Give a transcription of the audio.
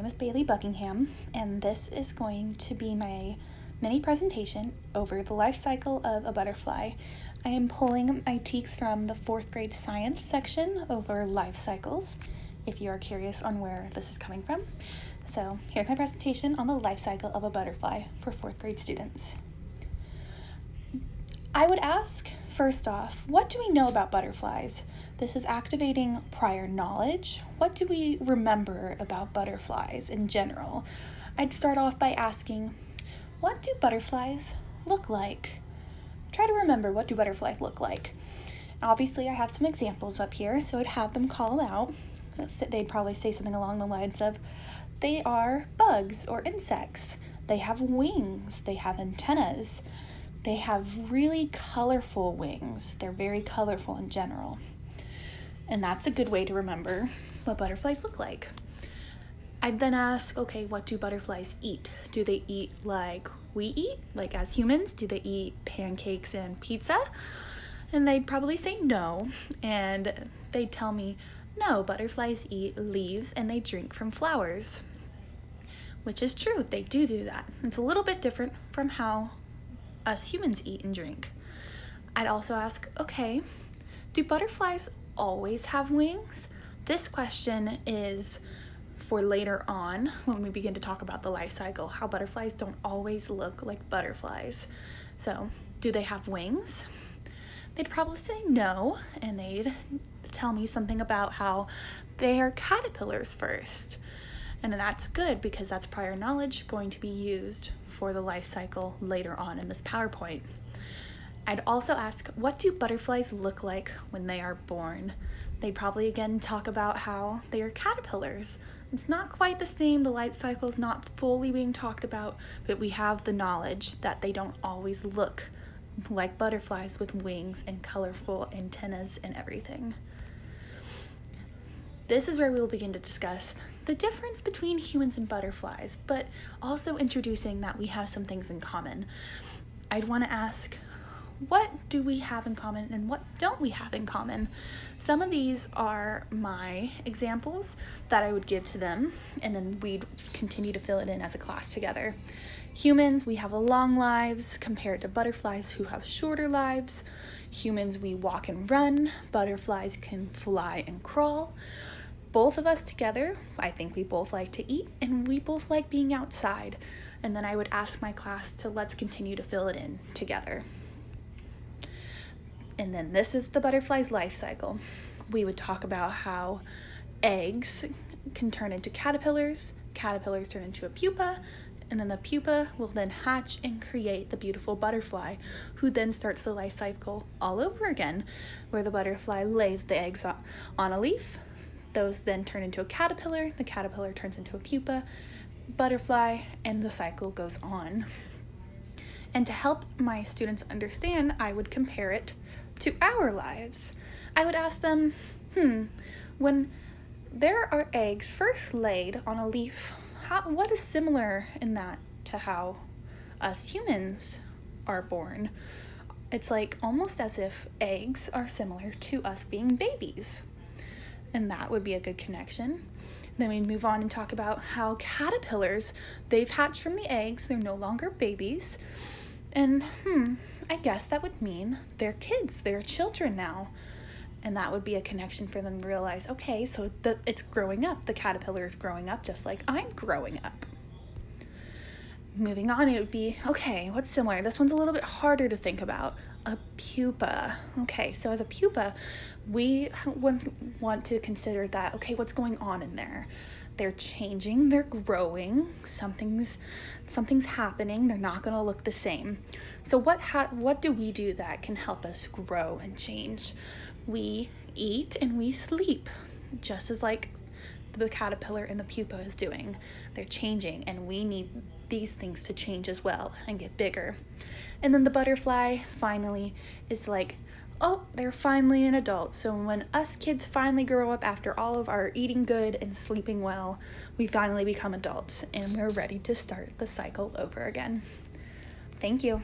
name is Bailey Buckingham, and this is going to be my mini presentation over the life cycle of a butterfly. I am pulling my teaks from the 4th grade science section over life cycles, if you are curious on where this is coming from. So here's my presentation on the life cycle of a butterfly for 4th grade students. I would ask, first off, what do we know about butterflies? This is activating prior knowledge. What do we remember about butterflies in general? I'd start off by asking, what do butterflies look like? Try to remember, what do butterflies look like? Obviously, I have some examples up here, so I'd have them call them out. They'd probably say something along the lines of, they are bugs or insects. They have wings. They have antennas. They have really colorful wings. They're very colorful in general. And that's a good way to remember what butterflies look like. I'd then ask, okay, what do butterflies eat? Do they eat like we eat, like as humans? Do they eat pancakes and pizza? And they'd probably say no. And they'd tell me, no, butterflies eat leaves and they drink from flowers. Which is true, they do that. It's a little bit different from how us humans eat and drink. I'd also ask, okay, do butterflies always have wings? This question is for later on when we begin to talk about the life cycle, how butterflies don't always look like butterflies. So, do they have wings? They'd probably say no, and they'd tell me something about how they are caterpillars first. And that's good because that's prior knowledge going to be used for the life cycle later on in this PowerPoint. I'd also ask, what do butterflies look like when they are born? They'd probably again talk about how they are caterpillars. It's not quite the same, the life cycle is not fully being talked about, but we have the knowledge that they don't always look like butterflies with wings and colorful antennas and everything. This is where we will begin to discuss the difference between humans and butterflies, but also introducing that we have some things in common. I'd want to ask, what do we have in common and what don't we have in common? Some of these are my examples that I would give to them, and then we'd continue to fill it in as a class together. Humans, we have long lives compared to butterflies who have shorter lives. Humans, we walk and run. Butterflies can fly and crawl. Both of us together, I think we both like to eat and we both like being outside. And then I would ask my class to let's continue to fill it in together. And then this is the butterfly's life cycle. We would talk about how eggs can turn into caterpillars, caterpillars turn into a pupa, and then the pupa will then hatch and create the beautiful butterfly, who then starts the life cycle all over again, where the butterfly lays the eggs on a leaf. Those then turn into a caterpillar, the caterpillar turns into a pupa, butterfly, and the cycle goes on. And to help my students understand, I would compare it to our lives. I would ask them, when there are eggs first laid on a leaf, what is similar in that to how us humans are born? It's like almost as if eggs are similar to us being babies. And that would be a good connection. Then we'd move on and talk about how caterpillars, they've hatched from the eggs, they're no longer babies. And I guess that would mean they're kids, they're children now. And that would be a connection for them to realize, okay, so it's growing up. The caterpillar is growing up just like I'm growing up. Moving on, it would be, okay, what's similar? This one's a little bit harder to think about. A pupa. Okay, so as a pupa, we want to consider that, okay, what's going on in there? They're changing, they're growing, something's happening, they're not gonna look the same. So what do we do that can help us grow and change? We eat and we sleep, just as like the caterpillar and the pupa is doing. They're changing, and we need these things to change as well and get bigger. And then the butterfly finally is like, oh, they're finally an adult. So when us kids finally grow up after all of our eating good and sleeping well, we finally become adults and we're ready to start the cycle over again. Thank you.